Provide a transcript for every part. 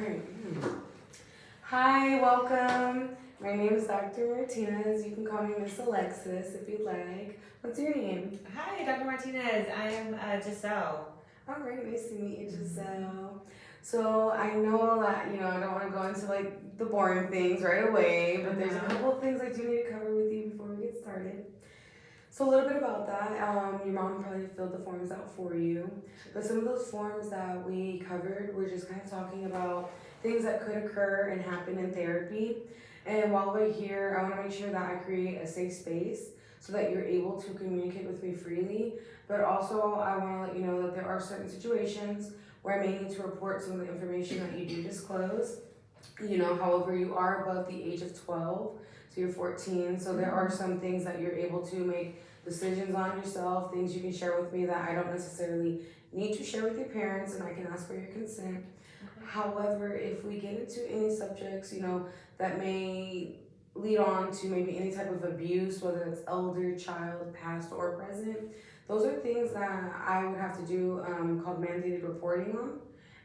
right. Hi, welcome. My name is Dr. Martinez. You can call me Miss Alexis if you'd like. What's your name? Hi, Dr. Martinez. I am Giselle. All right, nice to meet you, Giselle. So I know that, I don't want to go into like the boring things right away, but there's a couple of things I do need to cover with you before we get started. So a little bit about that. Your mom probably filled the forms out for you, but some of those forms that we covered, we're just kind of talking about things that could occur and happen in therapy. And while we're here, I want to make sure that I create a safe space so that you're able to communicate with me freely. But also, I want to let you know that there are certain situations where I may need to report some of the information that you do disclose. However, you are above the age of 12, so you're 14. So there are some things that you're able to make decisions on yourself, things you can share with me that I don't necessarily need to share with your parents, and I can ask for your consent. Okay. However, if we get into any subjects, that may lead on to maybe any type of abuse, whether it's elder, child, past, or present, those are things that I would have to do called mandated reporting on.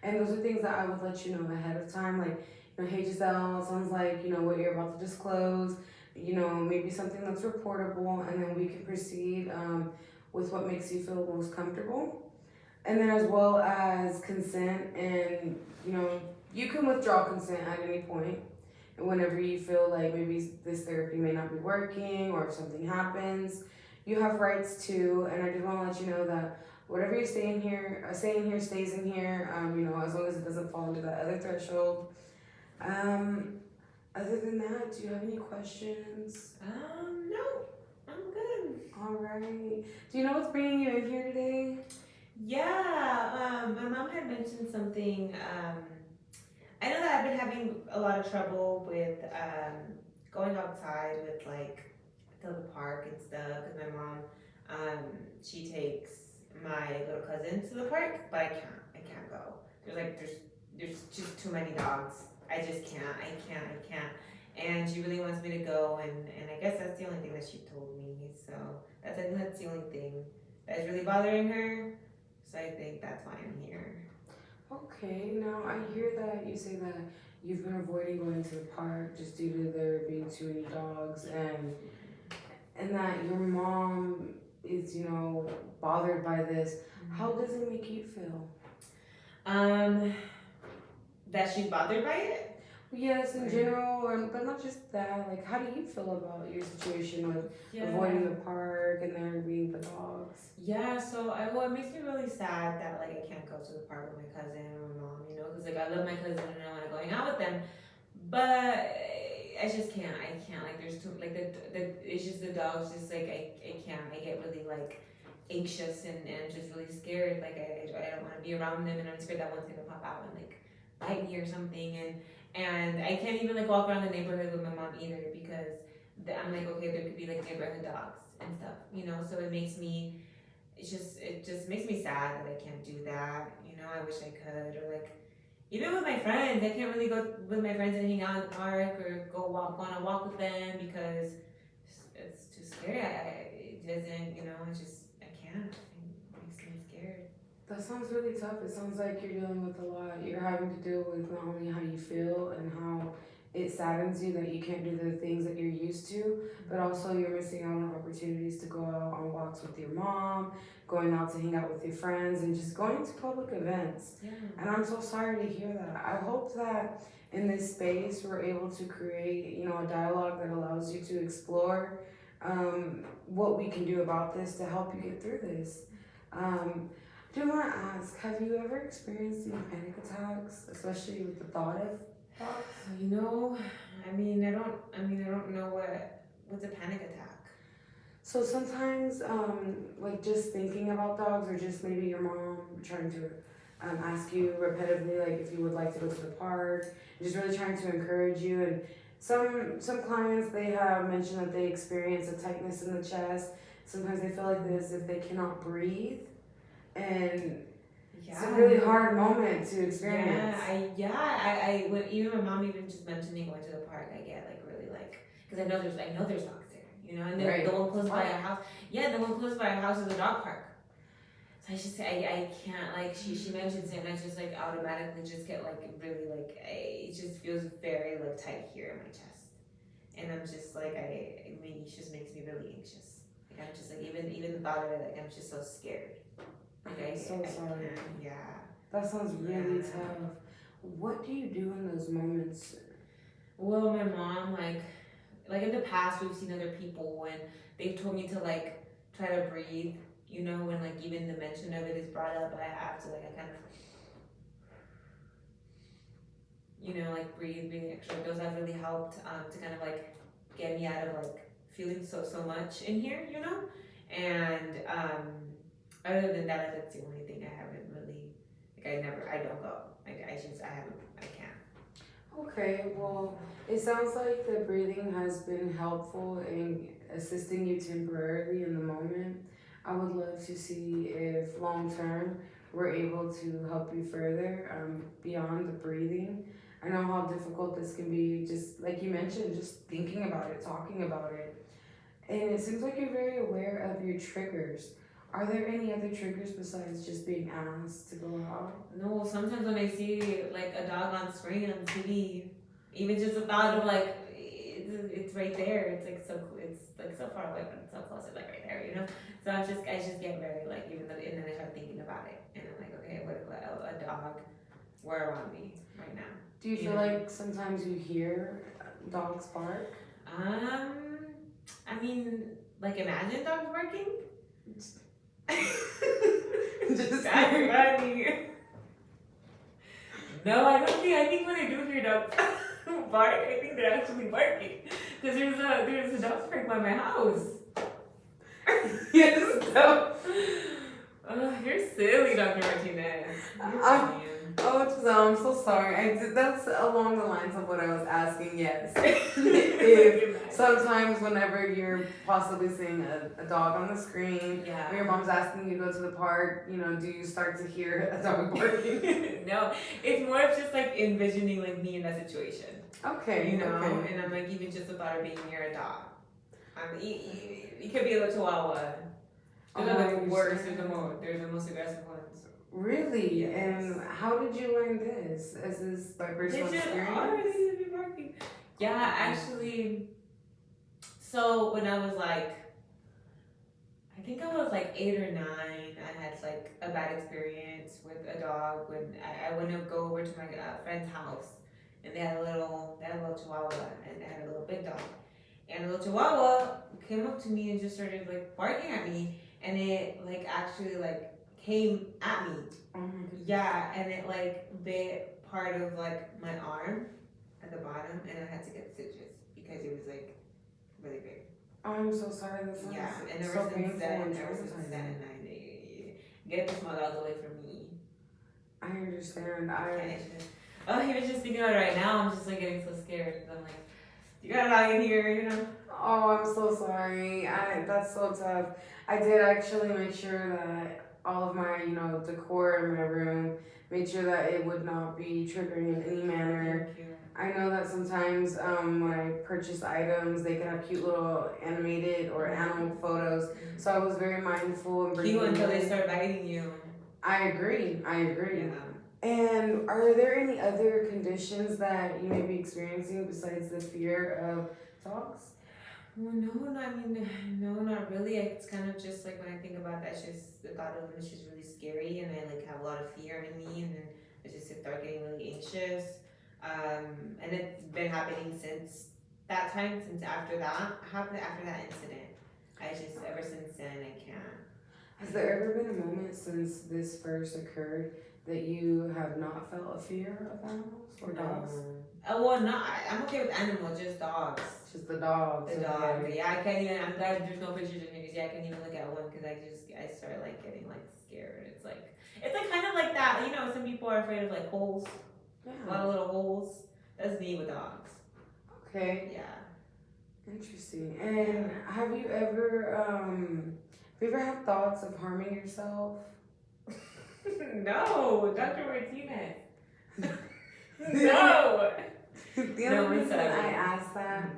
And those are things that I would let you know ahead of time, like, hey Giselle, it sounds like, what you're about to disclose, maybe something that's reportable, and then we can proceed with what makes you feel most comfortable. And then as well as consent, and, you can withdraw consent at any point whenever you feel like maybe this therapy may not be working, or if something happens, you have rights to. And I just want to let you know that whatever you're saying here stays in here, as long as it doesn't fall into that other threshold. Other than that, do you have any questions? No, I'm good. All right. Do you know what's bringing you in here today? Yeah, my mom had mentioned something. I know that I've been having a lot of trouble with going outside with to the park and stuff. Cause my mom, she takes my little cousin to the park, but I can't go. There's just too many dogs. I just can't. I can't. And she really wants me to go, and I guess that's the only thing that she told me. So I think that's the only thing that is really bothering her. So I think that's why I'm here. Okay, now I hear that you say that you've been avoiding going to the park just due to there being too many dogs, and that your mom is, bothered by this. How does it make you feel? That she's bothered by it? Yes, in general, but not just that. Like, how do you feel about your situation with avoiding the park and there being the dogs? Yeah, so it makes me really sad that I can't go to the park with my cousin or my mom, because I love my cousin and I want to go hang out with them, but I just can't. I can't. There's too it's just the dogs. Just I can't. I get really anxious and just really scared. I don't want to be around them, and I'm scared that one's gonna pop out and bite me or something, and I can't even walk around the neighborhood with my mom either, because I'm okay, there could be neighborhood dogs and stuff, so it just makes me sad that I can't do that. I wish I could, or even with my friends, I can't really go with my friends and hang out in the park or go on a walk with them because it's too scary. It doesn't, I can't. It makes me scared. That sounds really tough. It sounds like you're dealing with a lot. You're having to deal with not only how you feel and how it saddens you that you can't do the things that you're used to, but also you're missing out on opportunities to go out on walks with your mom, going out to hang out with your friends, and just going to public events. Yeah. And I'm so sorry to hear that. I hope that in this space we're able to create, a dialogue that allows you to explore what we can do about this to help you get through this. I do want to ask, have you ever experienced any panic attacks, especially with the thought of dogs? I don't know what's a panic attack. So sometimes, just thinking about dogs, or just maybe your mom trying to ask you repetitively, if you would like to go to the park, just really trying to encourage you. And some clients, they have mentioned that they experience a tightness in the chest. Sometimes they feel like this if they cannot breathe. And it's a really hard moment to experience. When even my mom even just mentioning going to the park, I get really because I know there's dogs there, and the one close by our house. Yeah, the one close by our house is a dog park. So I can't, like, she mentions it and I just like automatically just get like really like, it just feels very like tight here in my chest. And I'm just like, I mean, it just makes me really anxious. Like I'm just like, even the thought of it, like I'm just so scared. Like I'm so sorry. yeah. That sounds really tough. What do you do in those moments? Well, my mom, like in the past, we've seen other people and they've told me to like try to breathe. You know, when like even the mention of it is brought up, I have to like I kind of, you know, like breathing extra. Those have really helped to kind of like get me out of like feeling so much in here. You know, and other than that, that's the only thing I haven't really like. I don't go. I can't. Okay, well, it sounds like the breathing has been helpful in assisting you temporarily in the moment. I would love to see if long term we're able to help you further beyond the breathing. I know how difficult this can be, just like you mentioned, just thinking about it, talking about it. And it seems like you're very aware of your triggers. Are there any other triggers besides just being asked to go out? No, sometimes when I see like a dog on screen on TV, even just the thought of like it's right there. It's like so far away, but it's so close. It's like right there, you know. So I just get very like even though and then I start thinking about it, and I'm like, okay, what if a dog were around me right now? Do you feel like sometimes you hear dogs bark? I mean, like imagine dogs barking. Just That's funny. No, I don't think. I think when I do hear dogs bark, I think they're actually barking. Because there's a dog park by my house. Yes, no. You're silly, Dr. Martinez. I'm so sorry. That's along the lines of what I was asking, yes. If sometimes whenever you're possibly seeing a dog on the screen, or your mom's asking you to go to the park, you know, do you start to hear a dog barking? No, it's more of just like envisioning like me in that situation. Okay, You know, okay. and I'm like even just the thought of being near a dog. It could be a little chihuahua. There's worse. There's the most aggressive ones. Really? Yes. And how did you learn this? Is this by personal experience? Yeah, actually. So when I was like, I think I was like 8 or 9, I had like a bad experience with a dog when I went to go over to my friend's house, and they had a little chihuahua, and they had a little big dog, and the little chihuahua came up to me and just started like barking at me, and it like actually like came at me. Oh my goodness. Yeah, and it like bit part of like my arm at the bottom, and I had to get stitches because it was like really big. I'm so sorry. That sounds and so painful and I get the small dogs away from me. I understand. He was just thinking about it right now. I'm just like getting so scared. I'm like, you got a dog in here, you know? Oh, I'm so sorry. That's so tough. I did actually make sure that all of my, decor in my room, made sure that it would not be triggering in any manner. Thank you. I know that sometimes when I purchase items, they can have cute little animated or animal photos. So I was very mindful and Cute until they start biting you. I agree. Yeah. And are there any other conditions that you may be experiencing besides the fear of dogs? Well, no, not really. It's kind of just like when I think about that, it's just the thought of them is just really scary, and I like have a lot of fear in me, and then I just start getting really anxious. And it's been happening since that time, since after that happened, after that incident. I just ever since then I can't. Has there ever been a moment since this first occurred that you have not felt a fear of animals or dogs? Well, no, I'm okay with animals, just dogs. Just the dogs. The dog. Yeah, I can't even. I'm glad there's no pictures in here because I can't even look at one because I start like getting like scared. It's like kind of like that. You know, some people are afraid of like holes. Yeah. A lot of little holes. That's me with dogs. Okay. Yeah. Interesting. And have you ever had thoughts of harming yourself? No, Dr. Martinez. No. The only reason I ask that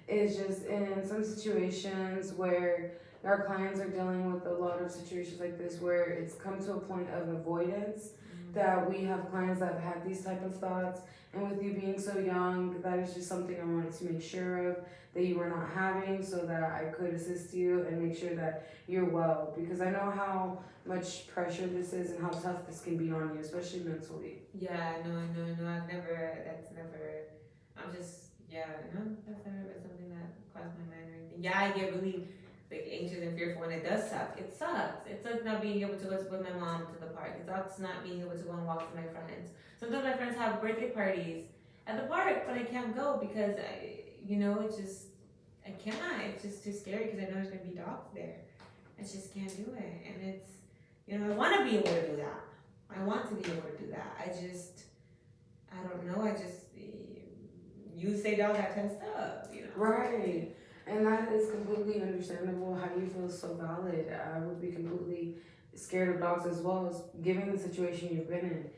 is just in some situations where our clients are dealing with a lot of situations like this where it's come to a point of avoidance. That we have clients that have had these type of thoughts, and with you being so young, that is just something I wanted to make sure of that you were not having, so that I could assist you and make sure that you're well, because I know how much pressure this is and how tough this can be on you, especially mentally. Yeah, no, I've never, that's never, I'm just, yeah, no, that's never been something that crossed my mind or anything. Yeah, I get really like anxious and fearful when it does suck. It sucks. It's like not being able to go with my mom to the park. It sucks not being able to go and walk with my friends. Sometimes my friends have birthday parties at the park, but I can't go because it's just, I cannot. It's just too scary because I know there's gonna be dogs there. I just can't do it. And it's, I want to be able to do that. I want to be able to do that. I don't know. You say dog, I test up. Right. And that is completely understandable how you feel so valid. I would be completely scared of dogs as well, as given the situation you've been in.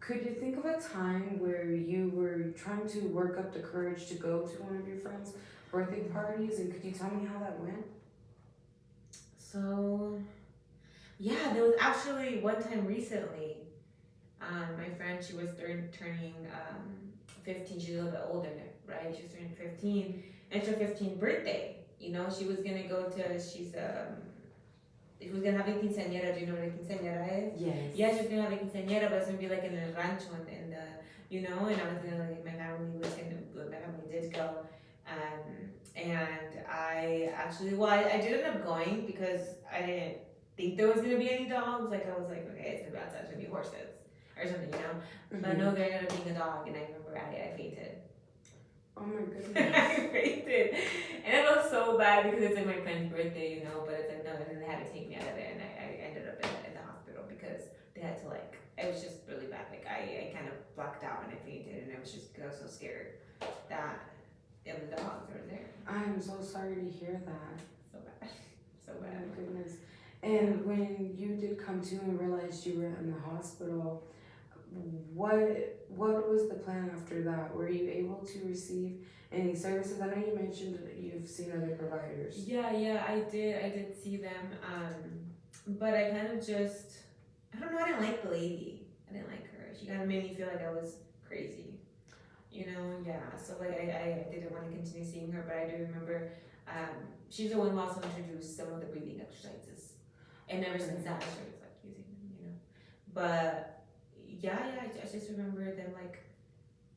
Could you think of a time where you were trying to work up the courage to go to one of your friends' birthday parties, and could you tell me how that went? So, yeah, there was actually one time recently. My friend, she was turning 15. She's a little bit older, right? She was turning 15, and it's her 15th birthday. She was gonna go to. She was gonna have a quinceañera. Do you know what a quinceañera is? Yes. Yeah, she was gonna have a quinceañera, but it's gonna be like in a rancho in the, and I was gonna like my family did go, and I actually, I did end up going because I didn't think there was gonna be any dogs. Like I was like, okay, it's gonna be outside, it's gonna be horses or something, But no, there ended up being a dog, and I remember I fainted. Oh my goodness. I fainted, and I felt so bad because it's like my friend's birthday, But it's like no, and then they had to take me out of there, and I ended up in the hospital because they had to it was just really bad. Like I kind of blacked out and I fainted, and I was so scared that it was the dogs that were there. I am so sorry to hear that. So bad, so Oh bad. my goodness. And when you did come to and realized you were in the hospital, what was the plan after that? Were you able to receive any services? I know you mentioned that you've seen other providers. Yeah, I did see them. But I kind of just, I don't know, I didn't like the lady. I didn't like her. She kind of made me feel like I was crazy. Yeah. So I didn't want to continue seeing her, but I do remember, she's the one who also introduced some of the breathing exercises. And ever since that, I started using them, But I just remember them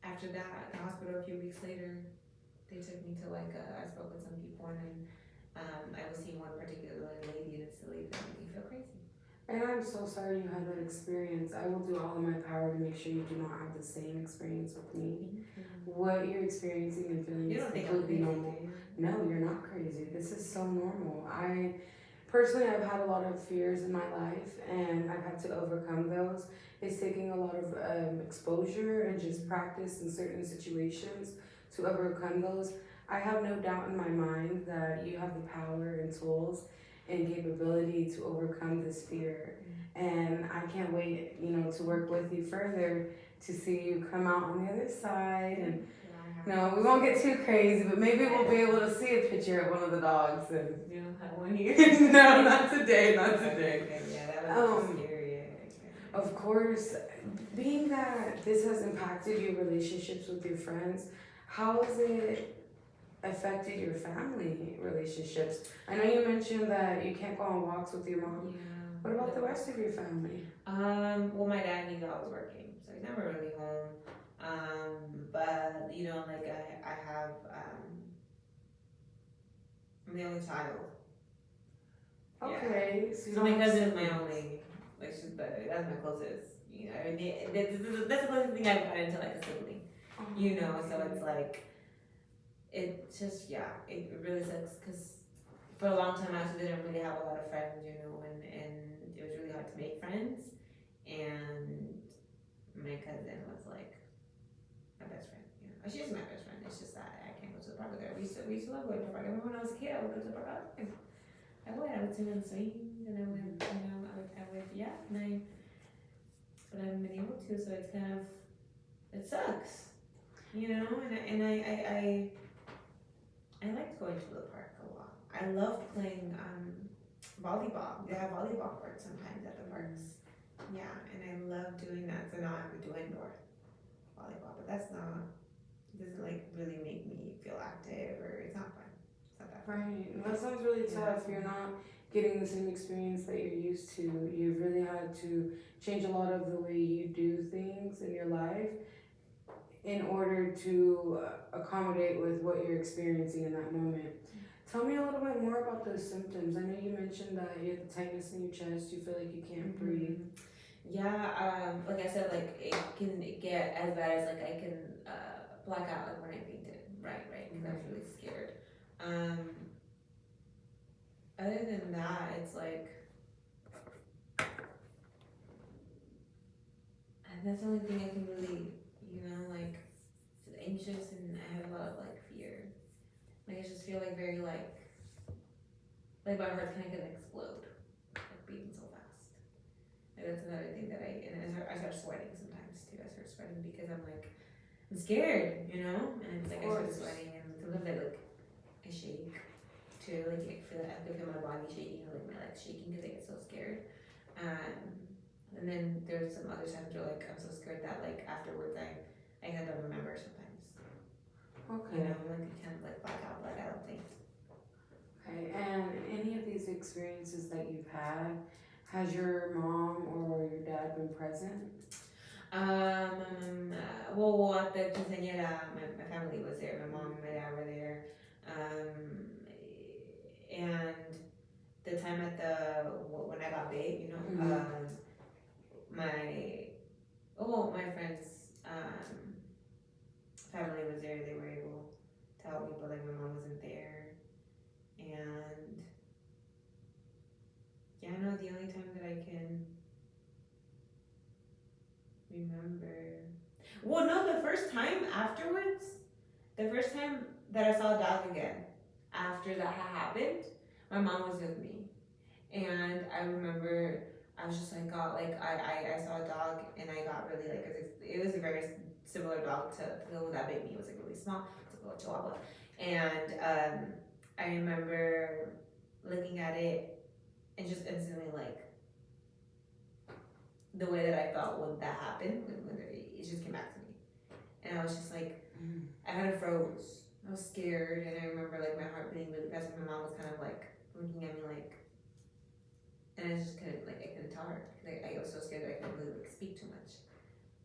after that at the hospital a few weeks later, they took me to I spoke with some people, and then I was seeing one particular lady, and it's the lady that made me feel crazy. And I'm so sorry you had that experience. I will do all in my power to make sure you do not have the same experience with me. What you're experiencing and feeling is completely normal. No, you're not crazy. This is so normal. Personally, I've had a lot of fears in my life, and I've had to overcome those. It's taking a lot of exposure and just practice in certain situations to overcome those. I have no doubt in my mind that you have the power and tools and capability to overcome this fear. And I can't wait, to work with you further to see you come out on the other side. And no, we won't get too crazy, but maybe we'll be able to see a picture of one of the dogs. And you don't have one here. No, not today, not today. Okay, yeah, that was scary. Of course, being that this has impacted your relationships with your friends, how has it affected your family relationships? I know you mentioned that you can't go on walks with your mom. Yeah. What about the rest of your family? Well, my dad, he's always working, so he's never really home. But I have, I'm the only child. Okay, Yeah. So my cousin is my only, that's my closest. That's the closest thing I've got into a sibling. So it's it just, it really sucks because for a long time I actually didn't really have a lot of friends, and it was really hard to make friends. And my cousin was my best friend. She's my best friend. It's just that I can't go to the park with her. We used to love going to the park. I remember when I was a kid, I would go to the park all the time. I would sing on swings, and I would, but I haven't been able to, so it's kind of, it sucks, and I liked going to the park a lot. I love playing volleyball. They have volleyball courts sometimes at the parks. Yeah, and I love doing that. So now I have to do indoor volleyball, but that's not, it doesn't like really make me feel active, or it's not fun. It's not that fun. Right. And that sounds really tough. You're not getting the same experience that you're used to. You've really had to change a lot of the way you do things in your life in order to accommodate with what you're experiencing in that moment. Tell me a little bit more about those symptoms. I know you mentioned that you have the tightness in your chest, you feel like you can't breathe. Yeah, like I said, like it can get as bad as like I can black out like when I fainted, right, because I was really scared. Other than that, it's like, and that's the only thing I can really, like, feel anxious, and I have a lot of like fear. Like I just feel like very like my heart's kind of gonna explode, like beating so fast. Like that's another thing that I start sweating sometimes too. I start sweating because I'm like, I'm scared, and it's like I start sweating, and sometimes I shake too. Like I feel my body shaking, or like my legs shaking because I get so scared. And then there's some other times where like I'm so scared that like afterwards I kind of don't remember sometimes. Okay. Like I kind of like black out of things. Okay. And any of these experiences that you've had, has your mom or your dad been present? Well, at the quinceañera, my family was there. My mom and my dad were there. And the time at when I got big, my friends' family was there. They were able to help me, but like my mom wasn't there. And yeah, no, the only time that I can remember. Well, no, the first time that I saw a dog again, after that had happened, my mom was with me. And I remember I was just like, God, like I saw a dog and I got really like, it was a very similar dog to the one that bit me. It was like really small, it's like a chihuahua. And I remember looking at it and just instantly like, the way that I felt when that happened, when it just came back to me. And I was just like, I kind of froze. I was scared, and I remember like my heart beating really fast, and my mom was kind of like looking at me like, and I just couldn't tell her. Like I was so scared that I couldn't really like speak too much.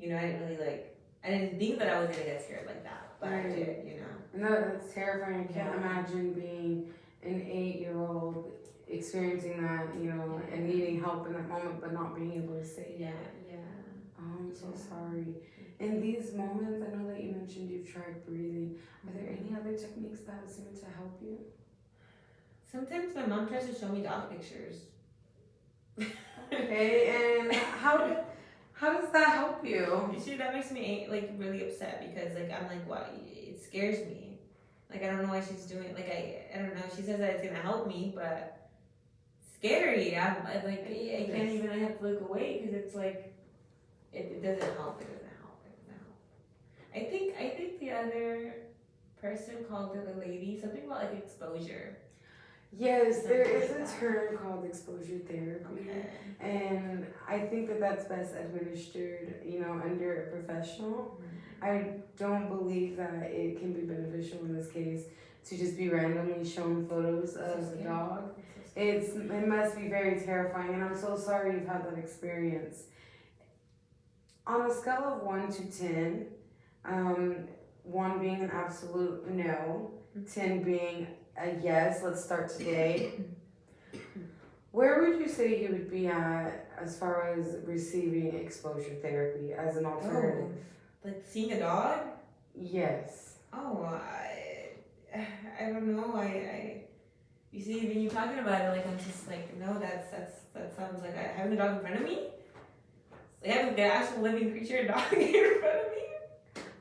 I didn't think that I was gonna get scared like that, but I did, No, that's terrifying. I can't imagine being an 8-year-old experiencing that, and needing help in that moment, but not being able to say it. Yeah. Oh, I'm so sorry. In these moments, I know that you mentioned you've tried breathing. Are there any other techniques that seem to help you? Sometimes my mom tries to show me dog pictures. Okay, and how does that help you? That makes me like really upset because like I'm like, what? It scares me. Like I don't know why she's doing it. Like I don't know. She says that it's gonna help me, but it's scary. I can't even. I have to look away because it's like it doesn't help. It doesn't help. I think the other person called the lady something about like exposure. Yes, there is a term called exposure therapy, Okay. and I think that that's best administered, under a professional. I don't believe that it can be beneficial in this case to just be randomly shown photos of a dog. It must be very terrifying, and I'm so sorry you've had that experience. On a scale of 1 to 10, 1 being an absolute no, 10 being a yes, let's start today. Where would you say you would be at as far as receiving exposure therapy as an alternative? Like seeing a dog? Yes. Oh, I don't know. You see, when you're talking about it, like I'm just like, no, that sounds like having a dog in front of me. Like having an actual living creature, a dog in front of me.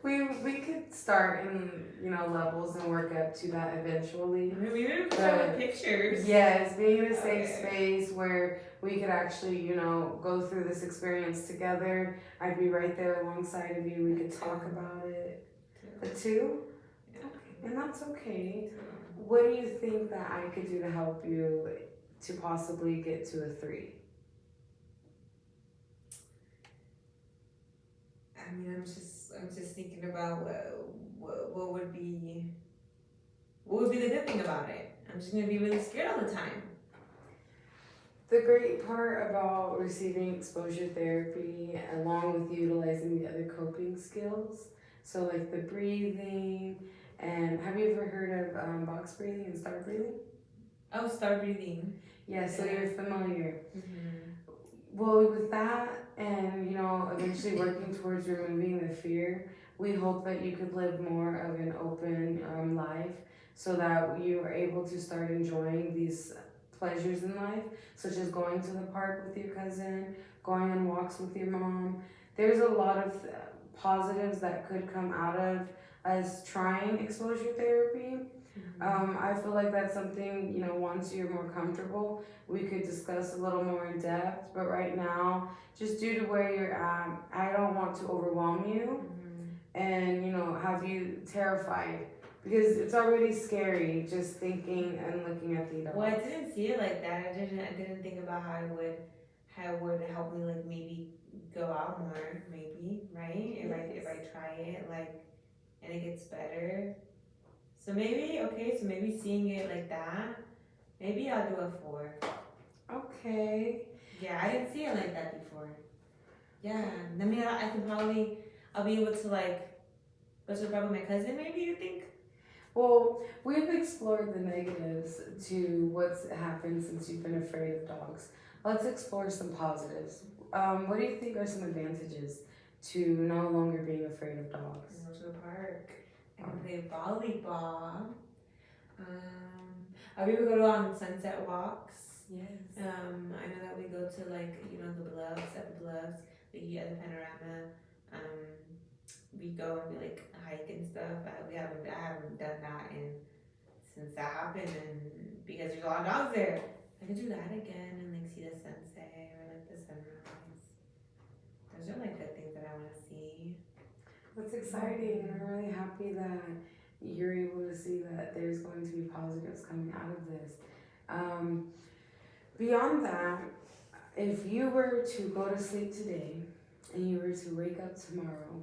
We could start in levels and work up to that eventually. We would start with pictures. Yes, being in a safe space where we could actually go through this experience together. I'd be right there alongside of you. We could talk about it. The 2? Yeah. Okay. And that's okay. What do you think that I could do to help you to possibly get to a 3? I mean, I'm just thinking about what would be the good thing about it. I'm just gonna be really scared all the time. The great part about receiving exposure therapy, along with utilizing the other coping skills, so like the breathing, and have you ever heard of box breathing and star breathing? Oh, start breathing. Yeah, so Yeah. you're familiar. Mm-hmm. Well, with that, and eventually working towards removing the fear, we hope that you could live more of an open life so that you are able to start enjoying these pleasures in life, such as going to the park with your cousin, going on walks with your mom. There's a lot of positives that could come out of us trying exposure therapy. I feel like that's something, once you're more comfortable, we could discuss a little more in depth. But right now, just due to where you're at, I don't want to overwhelm you and, have you terrified because it's already scary just thinking and looking at the dogs. Well, I didn't see it like that. I didn't think about how it would help me like maybe go out more, maybe, right? If I try it like and it gets better. So maybe seeing it like that, maybe I'll do a 4. Okay. Yeah, I didn't see it like that before. Yeah, I mean, I'll be able to like go to the park with my cousin. Maybe you think? Well, we've explored the negatives to what's happened since you've been afraid of dogs. Let's explore some positives. What do you think are some advantages to no longer being afraid of dogs? Go to the park. I can play volleyball. We would go on sunset walks. Yes. I know that we go to like the bluffs at the bluffs, at the panorama. We go and we like hike and stuff. I haven't done that since that happened, and because there's a lot of dogs there, I could do that again and like see the sunset or like the sunrise. Those are like good things that I want to see. That's exciting, and I'm really happy that you're able to see that there's going to be positives coming out of this. Beyond that, if you were to go to sleep today and you were to wake up tomorrow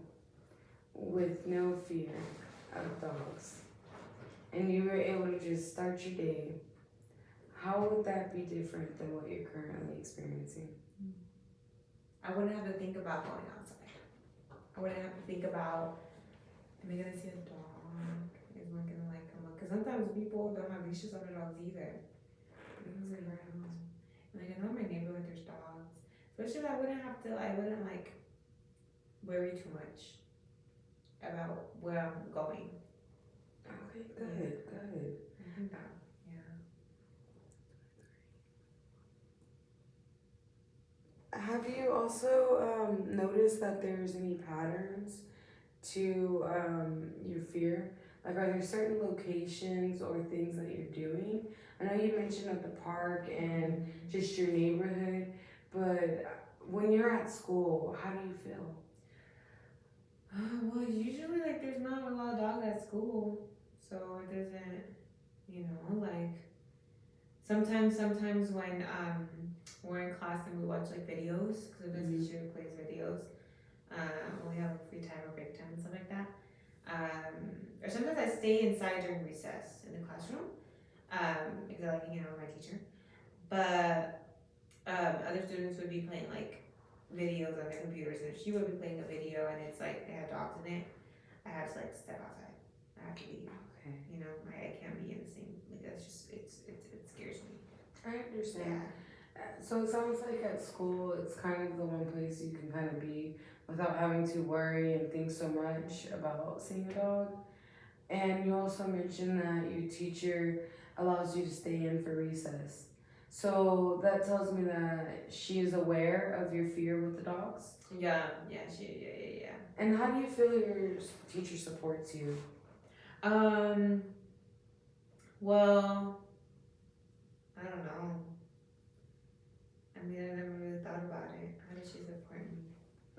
with no fear of dogs, and you were able to just start your day, how would that be different than what you're currently experiencing? I wouldn't have to think about going outside. I wouldn't have to think about, am I gonna see a dog? Is one gonna like come up? Because sometimes people don't have leashes on their dogs either. Like I know in my neighborhood there's dogs. So it's just I wouldn't like worry too much about where I'm going. Okay, good. I think that, yeah. Have you also noticed that there's any patterns to your fear? Like, are there certain locations or things that you're doing? I know you mentioned at the park and just your neighborhood, but when you're at school, how do you feel? Well, usually like there's not a lot of dogs at school, so it doesn't, like sometimes when we're in class and we watch like videos because the teacher plays videos, when we have like free time or break time and stuff like that, or sometimes I stay inside during recess in the classroom, because I like hanging out with my teacher, but other students would be playing like videos on their computers, and she would be playing a video and it's like they had dogs in it. I have to like step outside. I have to leave. Okay. I can't be in the same, like that's just it scares me. I understand. Yeah. So it sounds like at school, it's kind of the one place you can kind of be without having to worry and think so much about seeing a dog. And you also mentioned that your teacher allows you to stay in for recess. So that tells me that she is aware of your fear with the dogs. Yeah. And how do you feel your teacher supports you? Well, I don't know. I mean, I never really thought about it. How does she support me?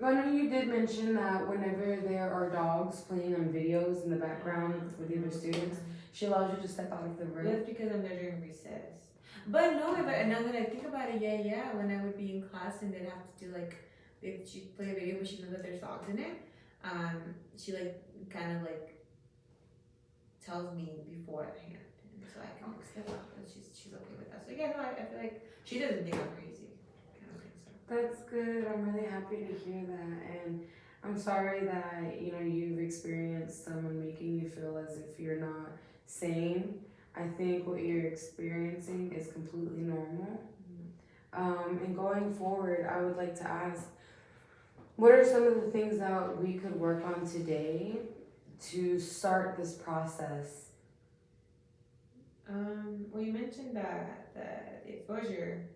I know you did mention that whenever there are dogs playing on videos in the background with the other students, she allows you to step out of the room. That's because I'm there during recess. But no, now that I think about it, yeah, when I would be in class and they'd have to do like, she'd play a video but she knows that there's dogs in it, she like kind of like tells me beforehand, and so I can like step out, but she's okay with that. So yeah, no, I feel like she doesn't think I'm crazy. I don't think so. That's good. I'm really happy to hear that. And I'm sorry that, you've experienced someone making you feel as if you're not sane. I think what you're experiencing is completely normal. And going forward, I would like to ask, what are some of the things that we could work on today to start this process? Well, you mentioned that the exposure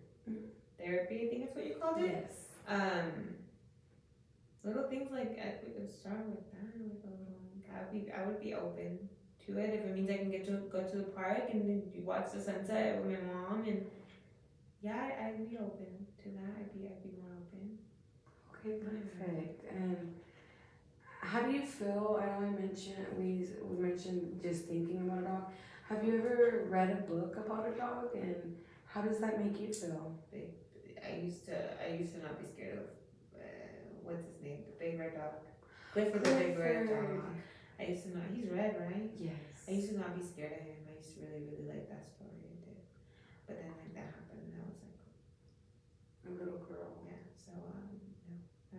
therapy, I think is what you called it. Yes. Little things like we could start with that, like a little. I would be open to it if it means I can go to the park and then you watch the sunset with my mom, and yeah, I'd be open to that. I'd be more open. Okay, perfect. And how do you feel? I know we mentioned just thinking about a dog. Have you ever read a book about a dog, and how does that make you feel? I used to not be scared of what's his name, the big red dog. Clifford the big red dog. I used to not. He's red, right? Yes. I used to not be scared of him. I used to really like that story. I did, but then like that happened, and I was like a little girl. Yeah. So no, I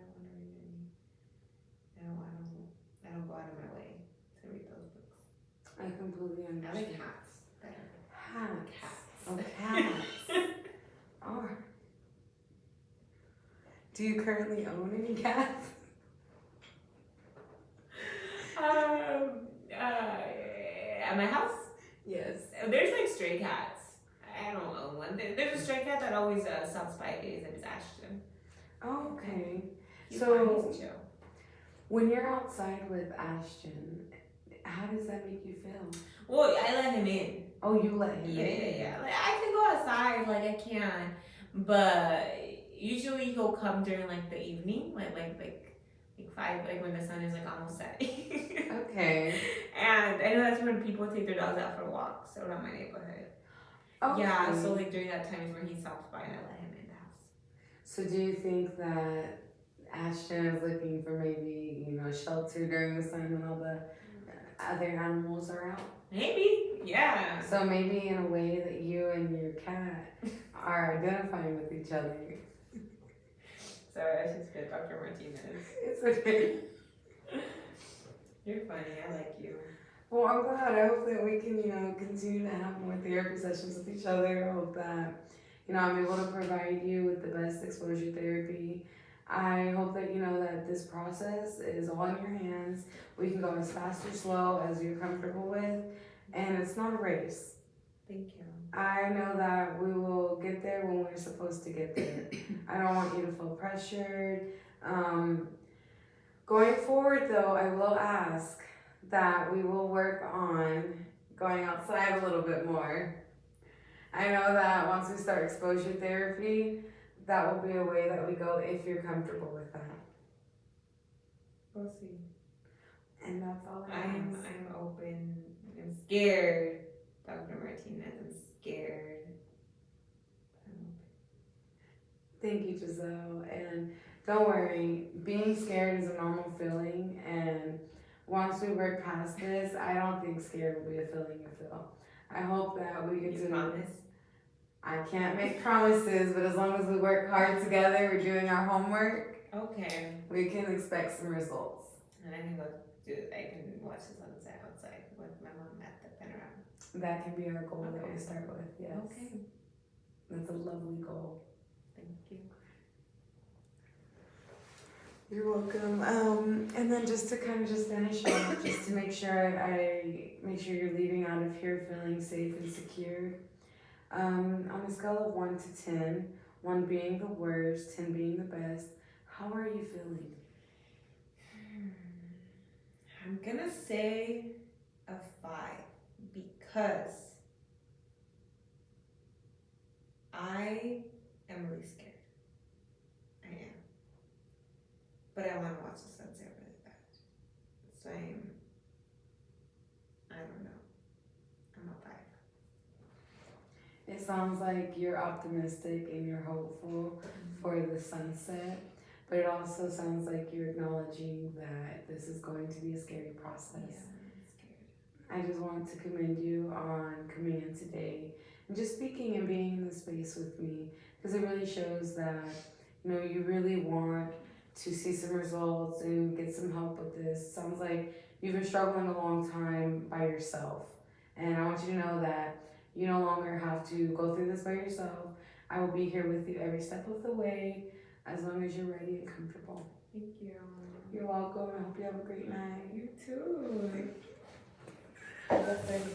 don't want to read any. I don't go out of my way to read those books. I completely I understand. like cats better. Cats. Oh, cats. Oh. Do you currently own any cats? At my house, Yes. there's like stray cats. I don't own one. There's a stray cat that always stops by. His name is Ashton. Oh, okay. He's So, fine, he's chill. When you're outside with Ashton, how does that make you feel? Well, I let him in. Oh, you let him in? Yeah. Like, I can go outside, like I can, but usually he'll come during like the evening, like 5, like when the sun is like almost setting. Okay. And I know that's when people take their dogs out for walks around my neighborhood. Okay. Yeah, so like during that time is where he stops by and I let him in the house. So do you think that Ashton is looking for maybe, shelter during the sun when all the other animals are out? Maybe, yeah. So maybe in a way that you and your cat are identifying with each other. Sorry, I should spit Dr. Martinez. It's okay. You're funny, I like you. Well, I'm glad. I hope that we can, continue to have more therapy sessions with each other. I hope that, I'm able to provide you with the best exposure therapy. I hope that you know that this process is all in your hands. We can go as fast or slow as you're comfortable with, and it's not a race. Thank you. I know that we will get there when we're supposed to get there. I don't want you to feel pressured. Going forward, though, I will ask that we will work on going outside a little bit more. I know that once we start exposure therapy, that will be a way that we go if you're comfortable with that. We'll see. And that's all I'm open. I'm scared, Dr. Martinez. I'm scared. Thank you, Giselle. And don't worry, being scared is a normal feeling. And once we work past this, I don't think scared will be a feeling you feel. I hope that we get to promise. I can't make promises, but as long as we work hard together, we're doing our homework. Okay. We can expect some results. And I can watch the sunset outside with my mom at the panorama. That can be our goal that we start with, yes. Okay. That's a lovely goal. Thank you. You're welcome. And then just to kind of finish off, just to make sure you're leaving out of here feeling safe and secure. On a scale of 1 to 10, 1 being the worst, 10 being the best, how are you feeling? I'm gonna say a 5 because I am really scared. I am. but I want to watch the sunset really bad. So I don't know. I'm a 5. It sounds like you're optimistic and you're hopeful for the sunset, but it also sounds like you're acknowledging that this is going to be a scary process. Yeah, I'm scared. I just want to commend you on coming in today and just speaking and being in the space with me, because it really shows that you really want to see some results and get some help with this. Sounds like you've been struggling a long time by yourself, and I want you to know that you no longer have to go through this by yourself. I will be here with you every step of the way as long as you're ready and comfortable. Thank you. You're welcome. I hope you have a great night. You too. Have a good night.